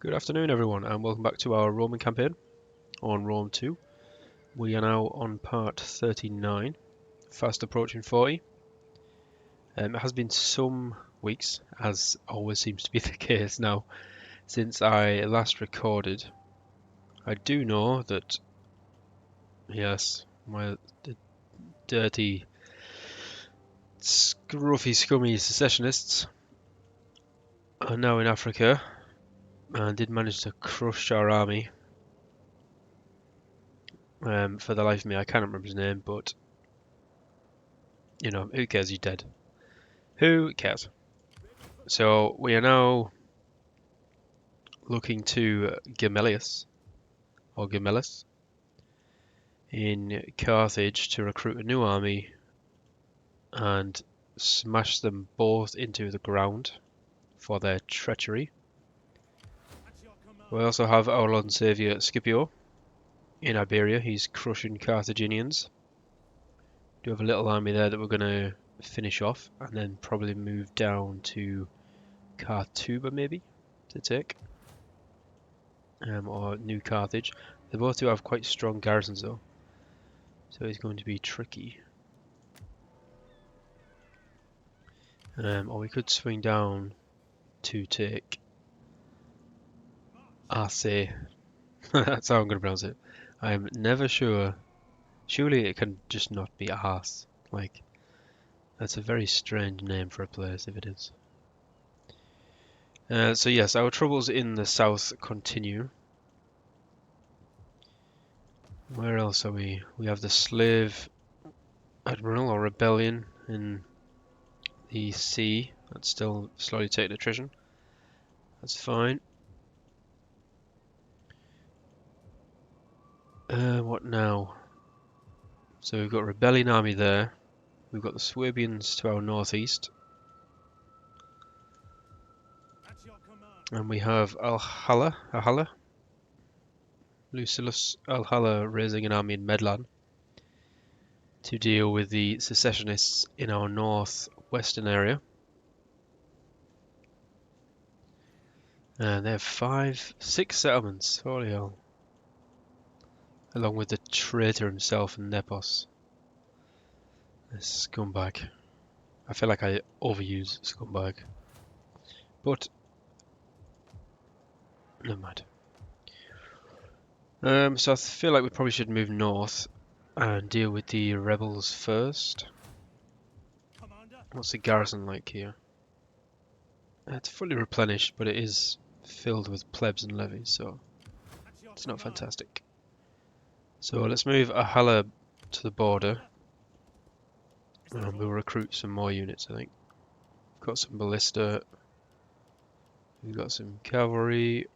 Good afternoon, everyone, and welcome back to our Roman campaign on Rome 2. We are now on part 39, fast approaching 40. It has been some weeks, as always seems to be the case now, since I last recorded. I do know that, yes, my dirty, scruffy, scummy secessionists are now in Africa and did manage to crush our army. For the life of me, I can't remember his name, but you know, who cares? He's dead. Who cares? So we are now looking to Gemellus or Gemellus in Carthage to recruit a new army and smash them both into the ground for their treachery. We also have our Lord and Saviour Scipio in Iberia. He's crushing Carthaginians. We do have a little army there that we're going to finish off and then probably move down to Cartuba maybe to take. Or New Carthage. They both do have quite strong garrisons though, so it's going to be tricky. Or we could swing down to take Arce. That's how I'm going to pronounce it. I'm never sure. Surely it can just not be Arce. Like, that's a very strange name for a place if it is. So yes, our troubles in the south continue. Where else are we? We have the slave admiral or rebellion in the sea. That's still slowly taking attrition. That's fine. What now? So we've got rebellion army there. We've got the Swabians to our northeast. And we have Alhala, Lucilius Alhala raising an army in Medlan to deal with the secessionists in our northwestern area. And they have 6 settlements, holy hell. Along with the traitor himself, Nepos. This scumbag. I feel like I overuse scumbag. But never mind. So I feel like we probably should move north and deal with the rebels first. What's the garrison like here? It's fully replenished, but it is filled with plebs and levies, so it's not fantastic. So let's move Ahala to the border, and we'll recruit some more units, I think. We've got some ballista, we've got some cavalry.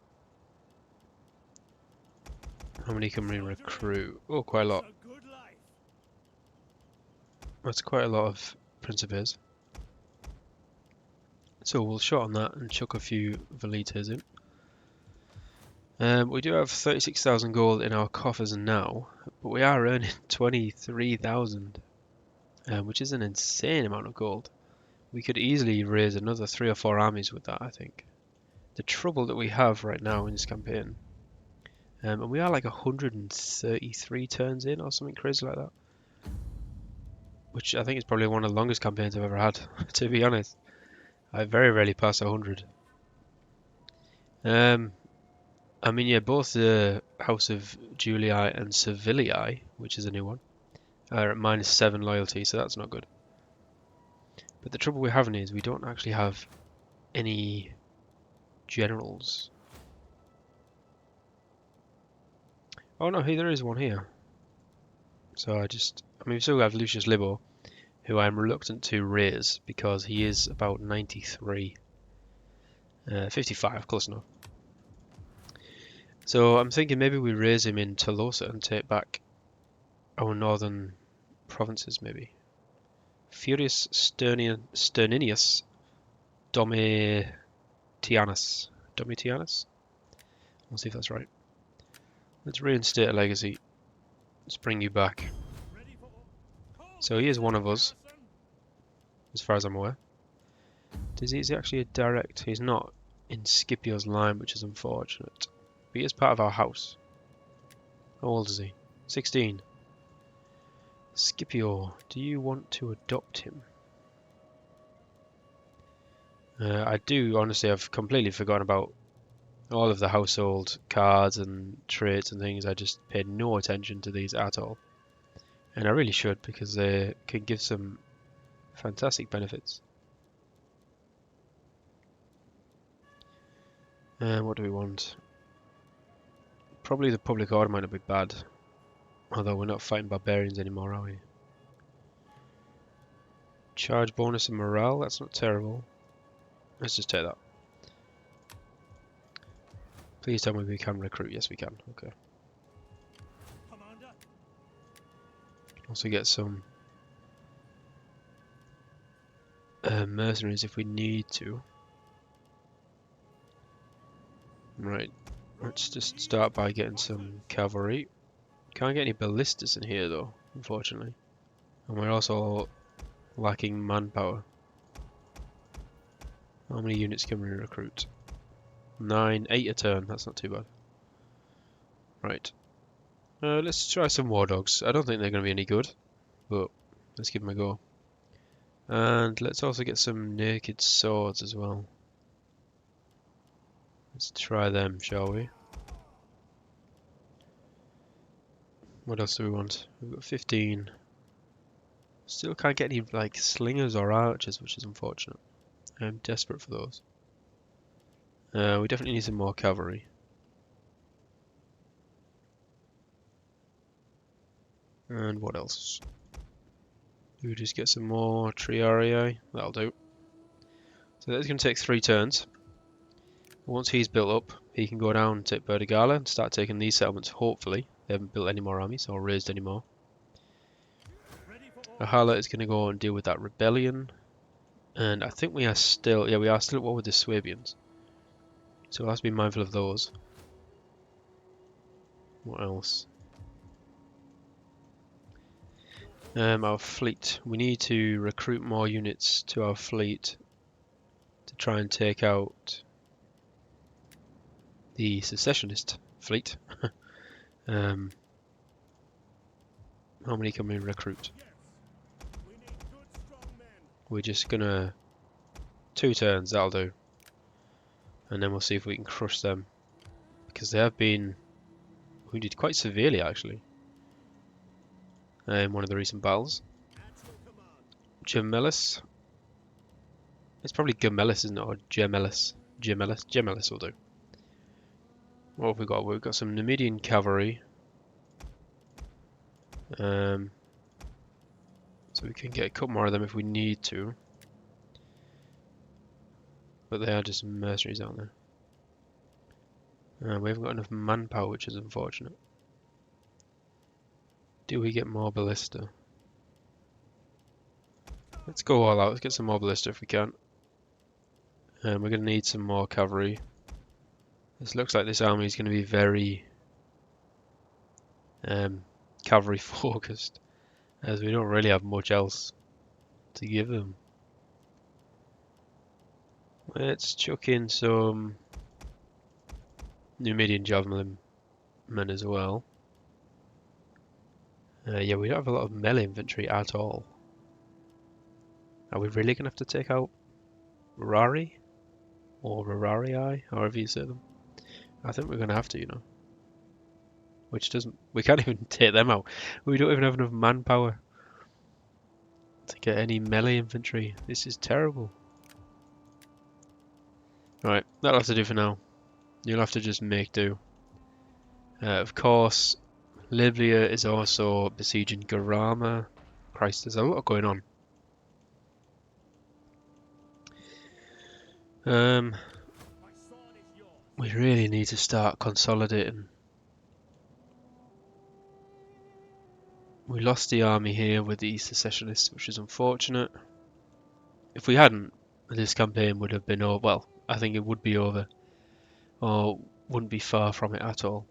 How many can we recruit? Oh, quite a lot. That's quite a lot of Principes. So we'll shot on that and chuck a few Velitas in. We do have 36,000 gold in our coffers now, but we are earning 23,000, which is an insane amount of gold. We could easily raise another 3 or 4 armies with that, I think. The trouble that we have right now in this campaign, and we are like 133 turns in or something crazy like that, which I think is probably one of the longest campaigns I've ever had, to be honest. I very rarely pass 100. I mean, yeah, both the House of Julii and Servillii, which is a new one, are at -7 loyalty, so that's not good. But the trouble we're having is we don't actually have any generals. Oh no, hey, there is one here. So I mean, we still have Lucius Libo, who I'm reluctant to raise because he is about 93. 55, close enough. So I'm thinking maybe we raise him in Tolosa and take back our northern provinces, maybe. Furius Sterninius Domitianus. Domitianus? We'll see if that's right. Let's reinstate a legacy. Let's bring you back. So he is one of us, as far as I'm aware. Is he actually a direct? He's not. in Scipio's line, which is unfortunate. But he is part of our house. How old is he? 16. Scipio, do you want to adopt him? I do, honestly. I've completely forgotten about all of the household cards and traits and things. I just paid no attention to these at all. And I really should, because they can give some fantastic benefits. What do we want? Probably the public order might not be bad. Although we're not fighting barbarians anymore, are we? Charge bonus and morale, that's not terrible. Let's just take that. Please tell me we can recruit. Yes, we can. Okay. Also get some mercenaries if we need to. Right. Let's just start by getting some cavalry. Can't get any ballistas in here though, unfortunately. And we're also lacking manpower. How many units can we recruit? 9, 8 a turn. That's not too bad. Right. Let's try some war dogs. I don't think they're going to be any good, but let's give them a go. And let's also get some naked swords as well. Let's try them, shall we? What else do we want? We've got 15. Still can't get any like slingers or archers, which is unfortunate. I'm desperate for those. We definitely need some more cavalry. And what else? We just get some more triarii. That'll do. So that's going to take 3 turns. Once he's built up, he can go down and take Bertigala and start taking these settlements, hopefully. They haven't built any more armies or raised any more. Ahala is going to go and deal with that rebellion. And I think we are still, yeah, we are still at war with the Swabians. So we'll have to be mindful of those. What else? Our fleet. We need to recruit more units to our fleet to try and take out the secessionist fleet. How many can we recruit? We're just gonna 2 turns, that'll do. And then we'll see if we can crush them. Because they have been wounded quite severely actually. In one of the recent battles. Gemellis. It's probably Gemellis, isn't it? Or Gemellis. Gemellis will do. What have we got? We've got some Numidian cavalry. So we can get a couple more of them if we need to. But they are just mercenaries, aren't they? We haven't got enough manpower, which is unfortunate. Do we get more ballista? Let's go all out. Let's get some more ballista if we can. And we're going to need some more cavalry. This looks like this army is going to be very cavalry focused, as we don't really have much else to give them. Let's chuck in some Numidian javelin men as well. Yeah, we don't have a lot of melee infantry at all. Are we really going to have to take out Rari? Or Rararii, however you say them? I think we're going to have to, you know. Which doesn't... We can't even take them out. We don't even have enough manpower to get any melee infantry. This is terrible. Right, that'll have to do for now. You'll have to just make do. Of course, Libya is also besieging Garama. Christ, there's a lot going on. We really need to start consolidating. We lost the army here with the secessionists, which is unfortunate. If we hadn't, this campaign would have been over. Well, I think it would be over, or wouldn't be far from it at all.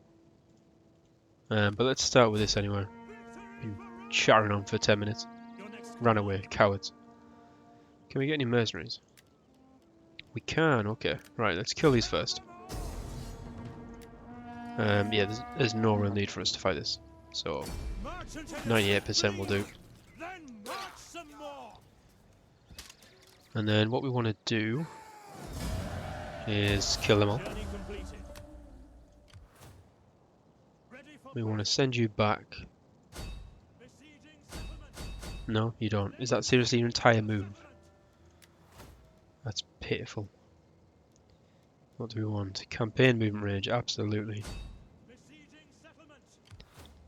But let's start with this anyway. Been chattering on for 10 minutes. Ran away, cowards. Can we get any mercenaries? We can, okay. Right, let's kill these first. Yeah, there's no real need for us to fight this. So, 98% will do. And then what we want to do is kill them all. We want to send you back. No, you don't. Is that seriously your entire move? That's pitiful. What do we want? Campaign movement range, absolutely.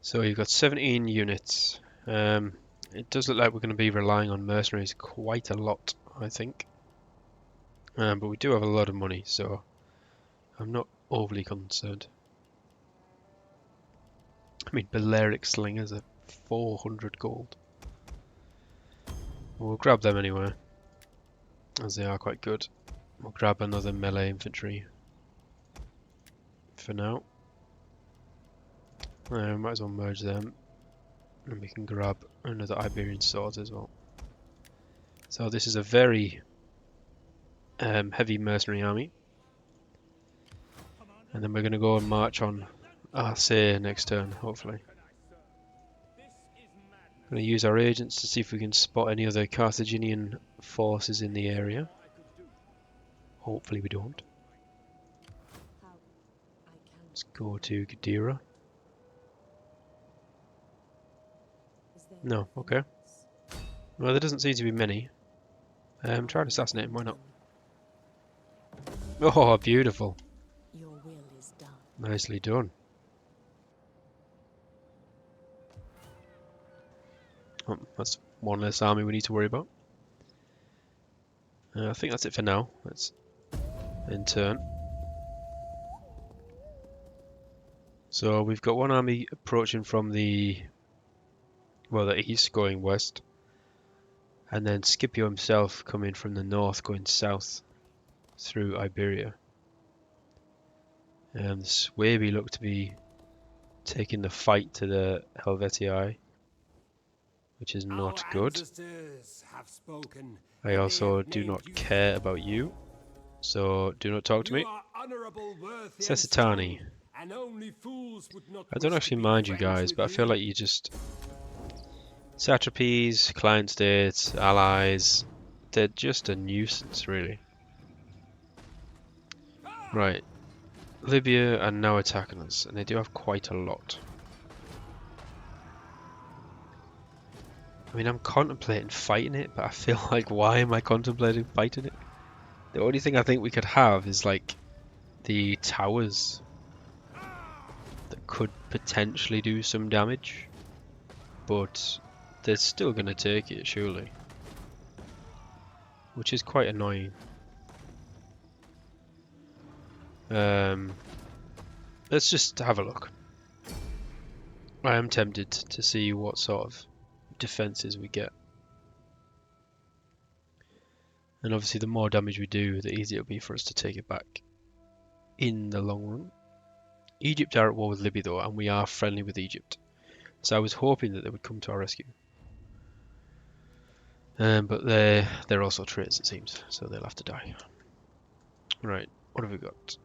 So you've got 17 units. It does look like we're going to be relying on mercenaries quite a lot, I think. But we do have a lot of money, so I'm not overly concerned. I mean, Balearic Slingers are 400 gold. We'll grab them anyway, as they are quite good. We'll grab another melee infantry for now. Might as well merge them, and we can grab another Iberian sword as well. So this is a very heavy mercenary army, and then we're going to go and march on Arce next turn, hopefully. We're going to use our agents to see if we can spot any other Carthaginian forces in the area. Hopefully we don't. Let's go to Gadira. No, okay. Well, there doesn't seem to be many. Try and assassinate him, why not? Oh, beautiful. Your will is done. Nicely done. Oh, that's one less army we need to worry about. I think that's it for now. Let's in turn. So we've got one army approaching from the east going west, and then Scipio himself coming from the north going south through Iberia. And the Suebi look to be taking the fight to the Helvetii, which is not good. I also do not care about you, so do not talk to me. Sesitani. I don't actually mind you guys, but I feel like you just... Satrapies, client states, allies, they're just a nuisance, really. Right. Libya are now attacking us, and they do have quite a lot. I mean, I'm contemplating fighting it, but I feel like, why am I contemplating fighting it? The only thing I think we could have is, like, the towers that could potentially do some damage, but they're still going to take it, surely. Which is quite annoying. Let's just have a look. I am tempted to see what sort of defenses we get. And obviously the more damage we do, the easier it'll be for us to take it back in the long run. Egypt are at war with Libya though, and we are friendly with Egypt. So I was hoping that they would come to our rescue. But they're also traitors, it seems, so they'll have to die. Right, what have we got?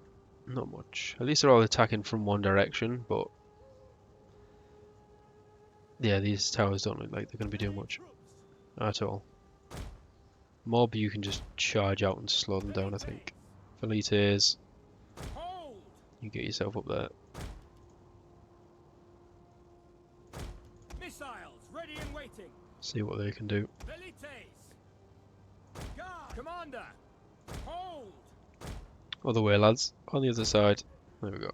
Not much. At least they're all attacking from one direction, but yeah, these towers don't look like they're going to be doing much at all. Mob, you can just charge out and slow them down, I think. Velites, you get yourself up there. Missiles ready and waiting. See what they can do. Commander, hold. Other way, lads. On the other side. There we go.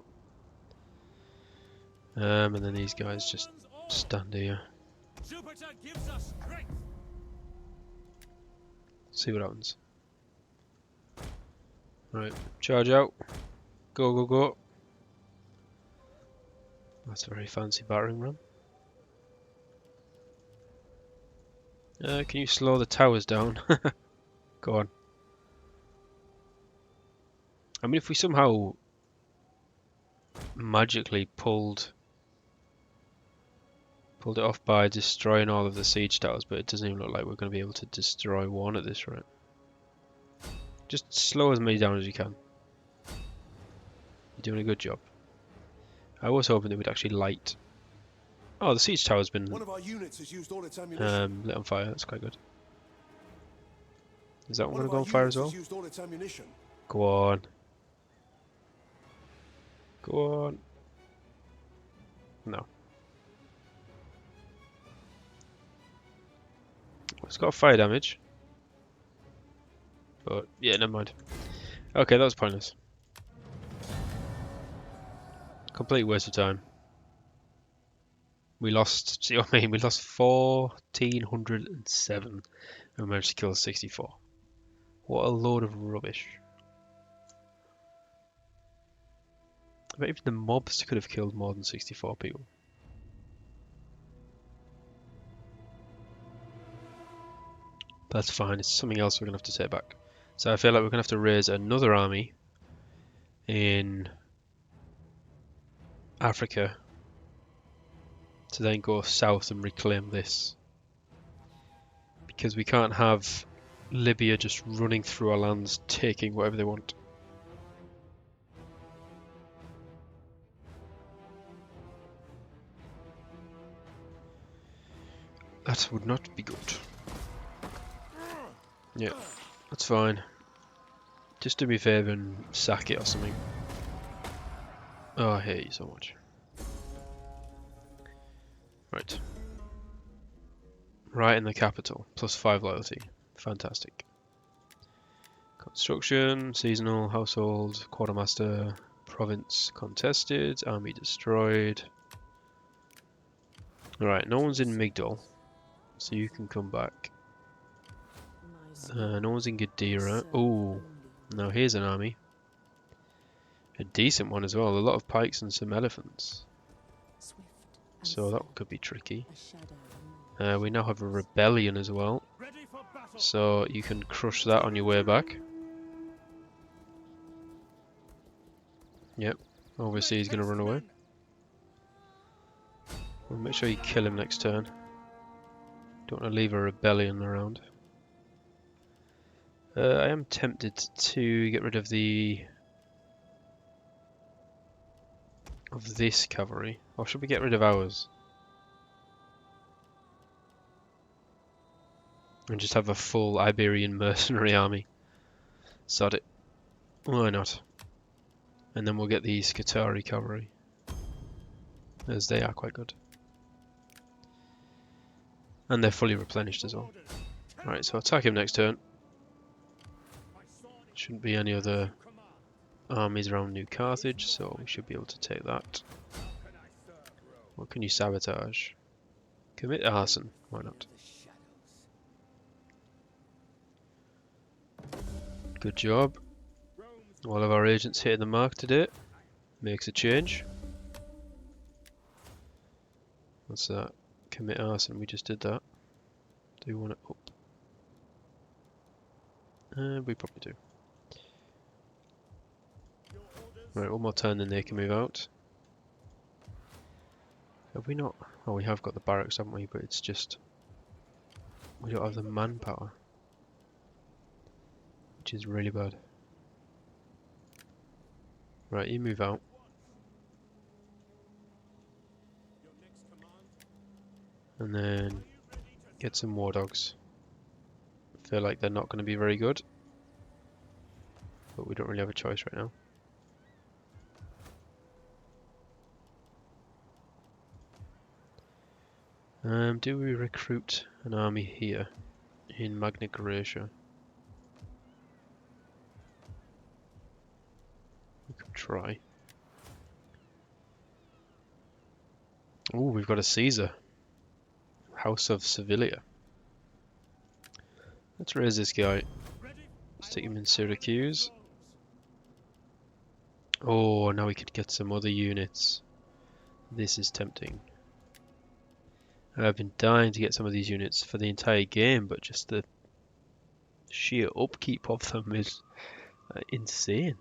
And then these guys just stand here. Jupiter gives us strength. See what happens. Right, charge out. Go, go, go. That's a very fancy battering ram. Can you slow the towers down? Go on. I mean, if we somehow magically pulled it off by destroying all of the siege towers, but it doesn't even look like we're going to be able to destroy one at this rate. Just slow as many down as you can. You're doing a good job. I was hoping they would actually light. Oh, the siege tower's been One of our units has used all its ammunition. lit on fire. That's quite good. Is that one One going to of go our on fire as units well? has used all its ammunition. Go on. Go on. No. It's got fire damage. But, yeah, never mind. Okay, that was pointless. Complete waste of time. We lost, see what I mean? We lost 1,407 and managed to kill 64. What a load of rubbish. I bet even the mobs could have killed more than 64 people. That's fine, it's something else we're going to have to take back. So I feel like we're going to have to raise another army in Africa to then go south and reclaim this. Because we can't have Libya just running through our lands, taking whatever they want. That would not be good. Yeah, that's fine. Just do me a favour and sack it or something. Oh, I hate you so much. Right. Right in the capital. +5 loyalty. Fantastic. Construction, seasonal, household, quartermaster, province contested, army destroyed. Alright, no one's in Migdol, so you can come back. No one's in Gadira. Oh, now here's an army. A decent one as well. A lot of pikes and some elephants. So that could be tricky. We now have a rebellion as well. Ready for battle. So you can crush that on your way back. Yep. Obviously he's going to run away. Well, make sure you kill him next turn. Don't want to leave a rebellion around. I am tempted to get rid of this cavalry. Or should we get rid of ours? And just have a full Iberian mercenary army. Sod it. Why not? And then we'll get the Scutari cavalry. As they are quite good. And they're fully replenished as well. Right, so attack him next turn. Shouldn't be any other armies around New Carthage, so we should be able to take that. What can you sabotage? Commit arson, why not? Good job. All of our agents hitting the mark today. Makes a change. What's that? Commit arson, we just did that. Do we want it up? We probably do. Right, one more turn then they can move out. Have we not? Oh, we have got the barracks, haven't we? But it's just... we don't have the manpower. Which is really bad. Right, you move out. And then get some war dogs. Feel like they're not going to be very good. But we don't really have a choice right now. Do we recruit an army here in Magna Graecia? We could try. Oh, we've got a Caesar. House of Sevilla. Let's raise this guy. Let's take him in Syracuse. Oh, now we could get some other units. This is tempting. I've been dying to get some of these units for the entire game, but just the sheer upkeep of them is insane.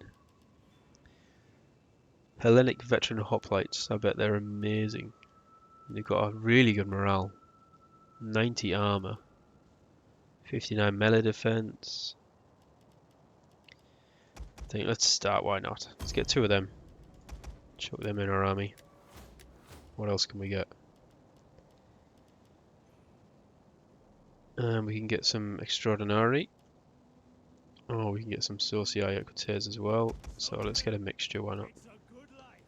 Hellenic veteran hoplites, I bet they're amazing. They've got a really good morale. 90 armor. 59 melee defense. I think let's start, why not? Let's get 2 of them. Chuck them in our army. What else can we get? We can get some Extraordinary. Oh, we can get some Saucy Equites as well. So let's get a mixture, why not? It's a good life.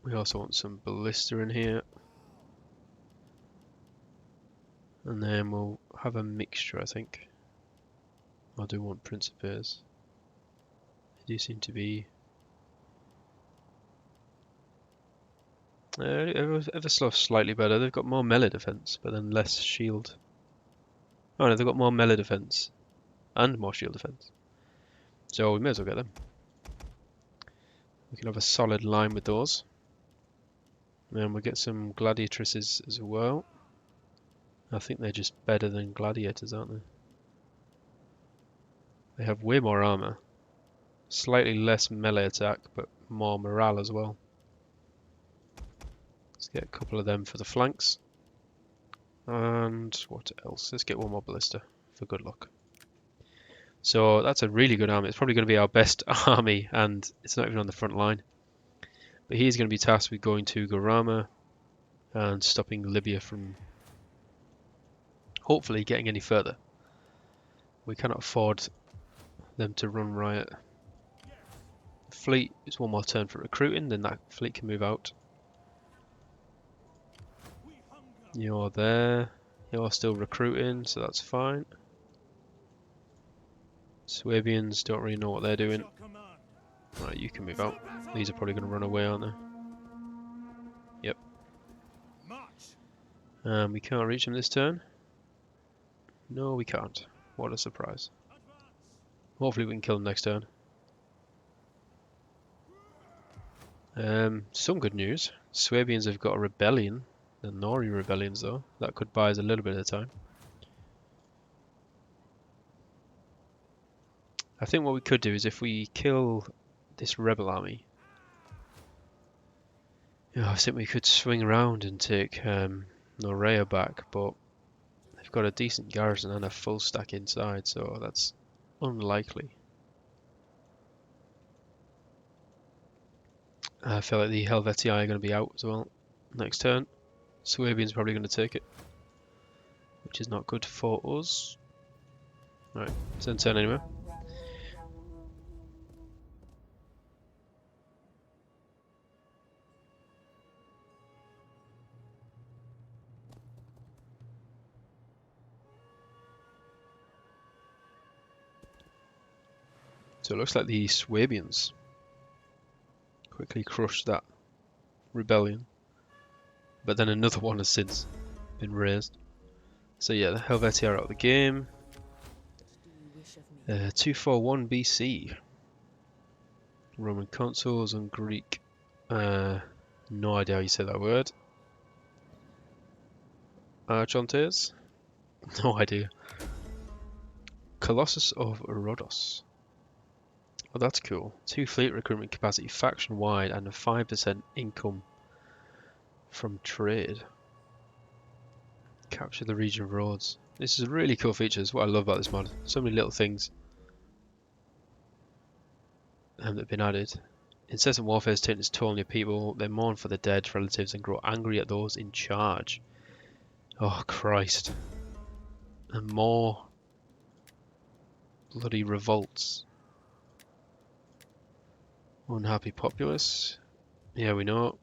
We also want some Ballista in here. And then we'll have a mixture, I think. I do want Principes. They do seem to be ever so slightly better. They've got more melee defense, but then less shield. Oh no, they've got more melee defense and more shield defense. So we may as well get them. We can have a solid line with those. And we'll get some gladiatrices as well. I think they're just better than gladiators, aren't they? They have way more armor. Slightly less melee attack, but more morale as well. Let's get a couple of them for the flanks. And what else? Let's get one more ballista for good luck. So that's a really good army. It's probably going to be our best army, and it's not even on the front line. But he's going to be tasked with going to Garama and stopping Libya from hopefully getting any further. We cannot afford them to run riot. Fleet is one more turn for recruiting, then that fleet can move out. You're there. You're still recruiting, so that's fine. Swabians don't really know what they're doing. Your command. Right, you can move out. These are probably going to run away, aren't they? Yep. March. We can't reach them this turn. No, we can't. What a surprise. Hopefully we can kill them next turn. Some good news. Swabians have got a rebellion. The Nori rebellions, though. That could buy us a little bit of time. I think what we could do is if we kill this rebel army, I think we could swing around and take Norea back, but they've got a decent garrison and a full stack inside, so that's unlikely. I feel like the Helvetii are going to be out as well next turn. Swabian's probably going to take it, which is not good for us. Right, it's end turn anyway. So it looks like the Swabians quickly crushed that rebellion, but then another one has since been raised. So yeah, the Helvetii are out of the game. What do you wish of me? 241 BC. Roman consuls and Greek. No idea how you say that word. Archontes? No idea. Colossus of Rhodos. Oh, that's cool. 2 fleet recruitment capacity faction wide and a 5% income from trade. Capture the region of Rhodes. This is a really cool feature. This is what I love about this mod. So many little things that have been added. Incessant warfare has taken its toll on your people. They mourn for the dead relatives and grow angry at those in charge. Oh, Christ. And more bloody revolts. Unhappy populace. Yeah, we know.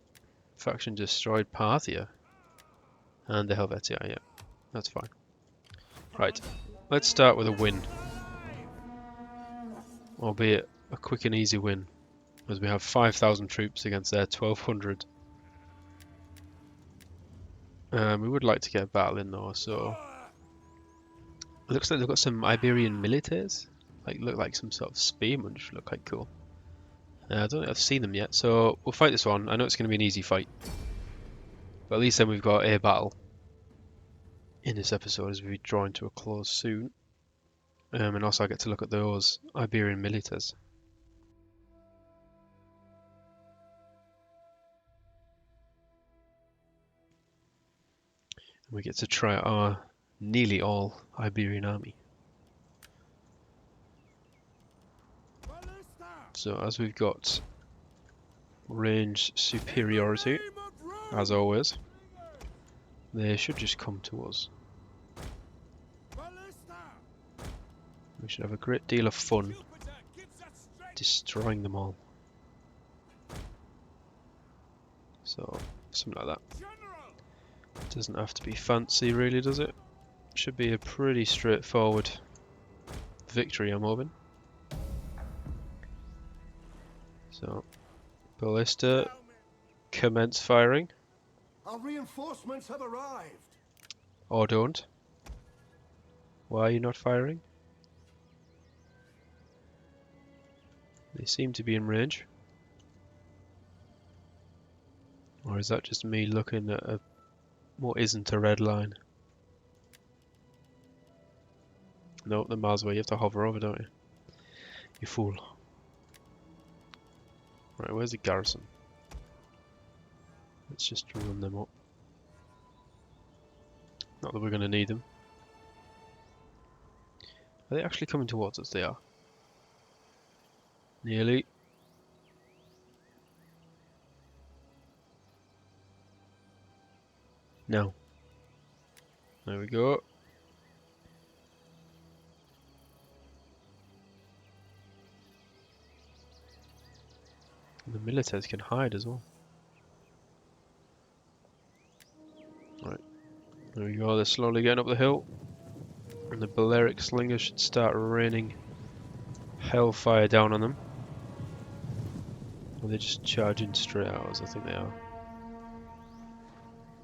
Faction destroyed Parthia. And the Helvetii, yeah. That's fine. Right. Let's start with a win. Albeit a quick and easy win. As we have 5,000 troops against their 1,200. We would like to get a battle in though, so... It looks like they've got some Iberian militaries. Look like some sort of spearmen, which look quite cool. I don't think I've seen them yet, so we'll fight this one. I know it's going to be an easy fight. But at least then we've got a battle in this episode as we draw into a close soon. And also I get to look at those Iberian militaries. And we get to try our nearly all Iberian army. So as we've got range superiority, as always, they should just come to us. We should have a great deal of fun destroying them all. So, something like that. Doesn't have to be fancy really, does it? Should be a pretty straightforward victory, I'm hoping. So, ballista, commence firing. Our reinforcements have arrived. Or don't. Why are you not firing? They seem to be in range. Or is that just me looking at what isn't a red line? Nope, the miles away. You have to hover over, don't you? You fool. Right, where's the garrison? Let's just run them up. Not that we're going to need them. Are they actually coming towards us? They are. Nearly. No. There we go. And the militaries can hide as well. Right. There we go. They're slowly getting up the hill. And the Balearic slingers should start raining hellfire down on them. Or they're just charging straight at us, I think they are.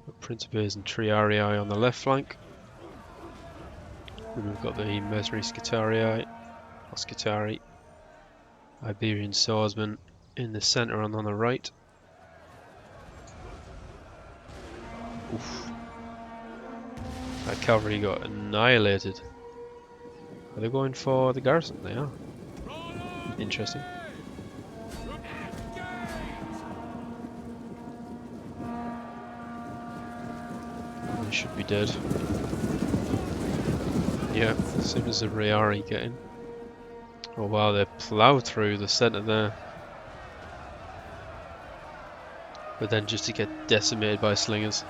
Got Principes and Triarii on the left flank. And we've got the Mercenary Scutarii, or Scutari, Iberian Swordsmen in the centre and on the right. Oof. That cavalry got annihilated. Are they going for the garrison? They are. Interesting. They should be dead. Yeah, as soon as the Riari get in. Oh wow, they ploughed through the centre there. But then just to get decimated by slingers.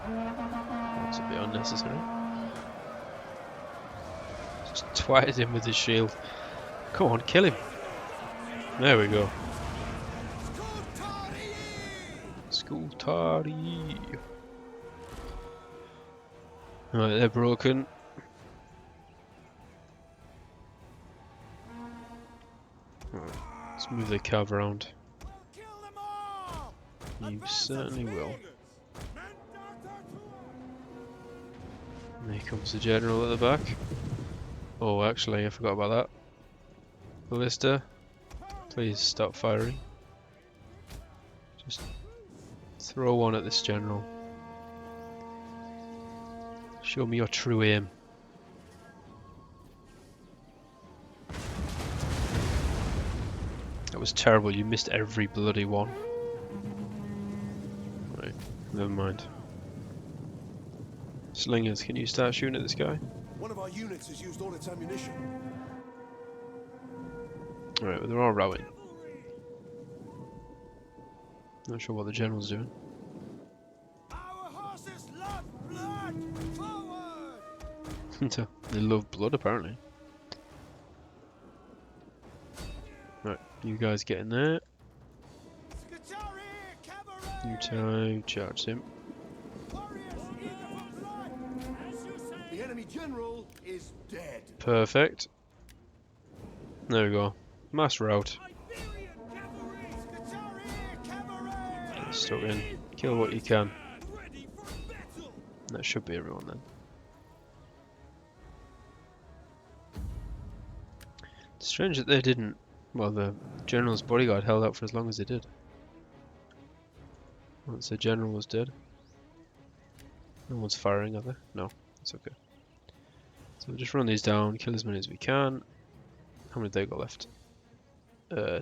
That's a bit unnecessary. Just twatted him with his shield. Come on, kill him. There we go. Scutari. Right, they're broken. Right, let's move the cav around. You certainly will. And here comes the general at the back. Oh, actually, I forgot about that. Ballista, please stop firing. Just throw one at this general. Show me your true aim. That was terrible, you missed every bloody one. Right, never mind. Slingers, can you start shooting at this guy? One of our units has used all its ammunition. Alright, well, they're all rowing. Not sure what the general's doing. Our horses love blood! Forward! They love blood, apparently. Right, you guys get in there. Scutari, You cavalry! charge him. Warriors eager for blood! As you say! The enemy general is dead. Perfect. There we go. Mass rout. Iberian cavalry! Scutari, cavalry! Stuck in. Kill what you can. Ready for battle! That should be everyone then. It's strange that they didn't. Well, the general's bodyguard held out for as long as they did. Once the general was dead. No one's firing, are they? No, it's okay. So we'll just run these down, kill as many as we can. How many have they got left?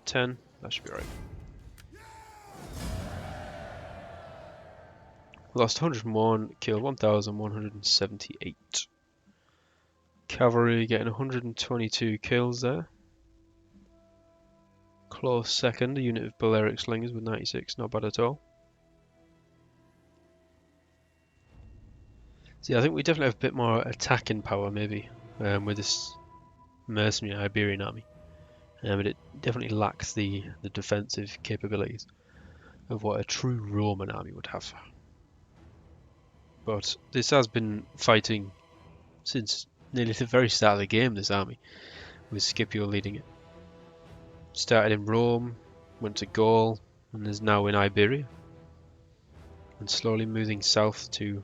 10. That should be right. Lost 101, killed 1,178. Cavalry getting 122 kills there. Close second, a unit of Balearic Slingers with 96, not bad at all. So yeah, I think we definitely have a bit more attacking power maybe with this mercenary Iberian army. But it definitely lacks the defensive capabilities of what a true Roman army would have. But this has been fighting since nearly the very start of the game, this army, with Scipio leading it. Started in Rome, went to Gaul, and is now in Iberia. And slowly moving south to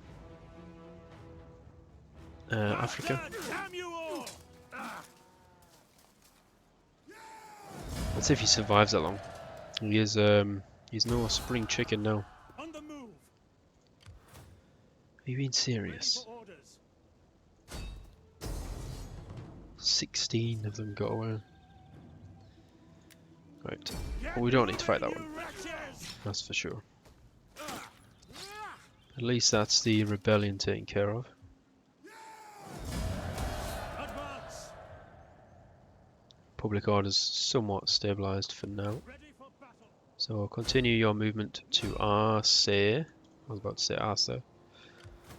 Africa. Damn you all! Let's see if he survives that long. He is he's no spring chicken now. On the move! Are you being Ready serious? for orders. 16 of them got away. Right. Well, we don't need to fight that one, that's for sure. At least that's the rebellion taken care of. Advance! Public order's somewhat stabilised for now. Ready for battle! So continue your movement to Arce. I was about to say Arce.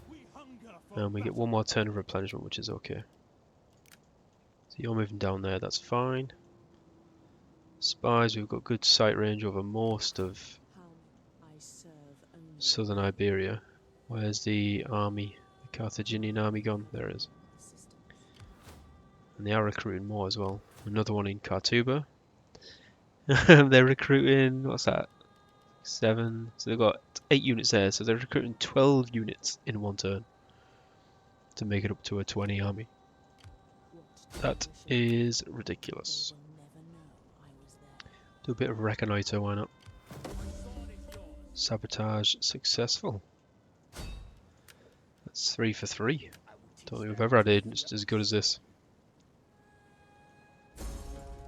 We hunger for And we get one more turn of replenishment, which is okay. So you're moving down there, that's fine. Spies, we've got good sight range over most of How I serve only southern Iberia. Where's the army? The Carthaginian army gone? There it is. assistance. And they are recruiting more as well. Another one in Cartuba. They're recruiting, what's that? 7. So they've got 8 units there. So they're recruiting 12 units in one turn to make it up to a 20 army. What do That you wish of me? is ridiculous. They will never know I was there. Do a bit of reconnoiter, why not? my sword is yours. Sabotage successful. That's 3 for 3. I will teach Don't think them we've ever had agents as good as this.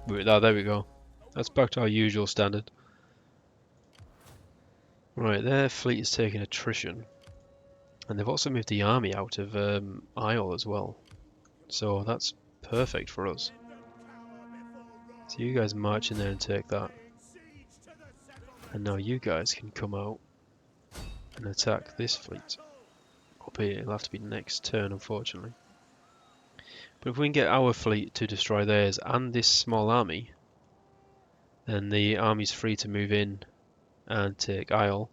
There we go. That's back to our usual standard. Right, their fleet is taking attrition. And they've also moved the army out of Isle as well. So that's perfect for us. So you guys march in there and take that. And now you guys can come out and attack this fleet. Albeit it'll have to be next turn, unfortunately. But if we can get our fleet to destroy theirs and this small army, then the army's free to move in and take Isle.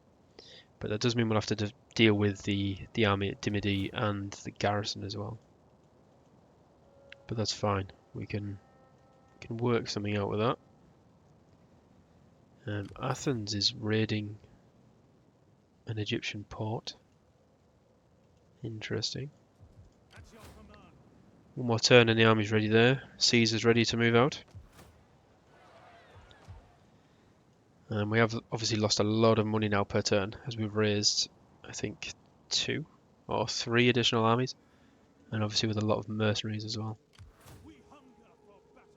But that does mean we'll have to deal with the army at Dimidi and the garrison as well. But that's fine. We can work something out with that. Athens is raiding an Egyptian port. Interesting. at your command. One more turn and the army's ready there. Caesar's ready to move out. And we have obviously lost a lot of money now per turn as we've raised, I think, 2 or 3 additional armies. And obviously with a lot of mercenaries as well. We hunger for battle.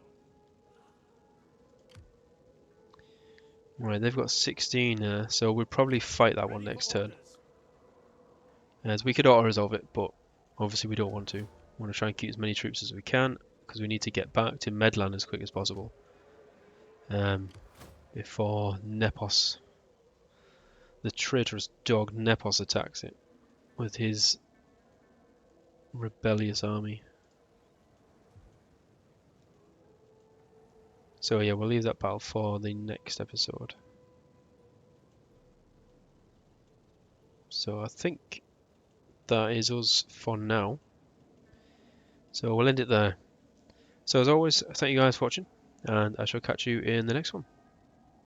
Right, they've got 16, so we'll probably fight that one Ready next for turn. orders. As we could auto-resolve it, but obviously we don't want to. We want to try and keep as many troops as we can, because we need to get back to Medlan as quick as possible. Before Nepos, the traitorous dog Nepos, attacks it with his rebellious army. So yeah, we'll leave that battle for the next episode. So I think that is us for now. So we'll end it there. So as always, thank you guys for watching, and I shall catch you in the next one.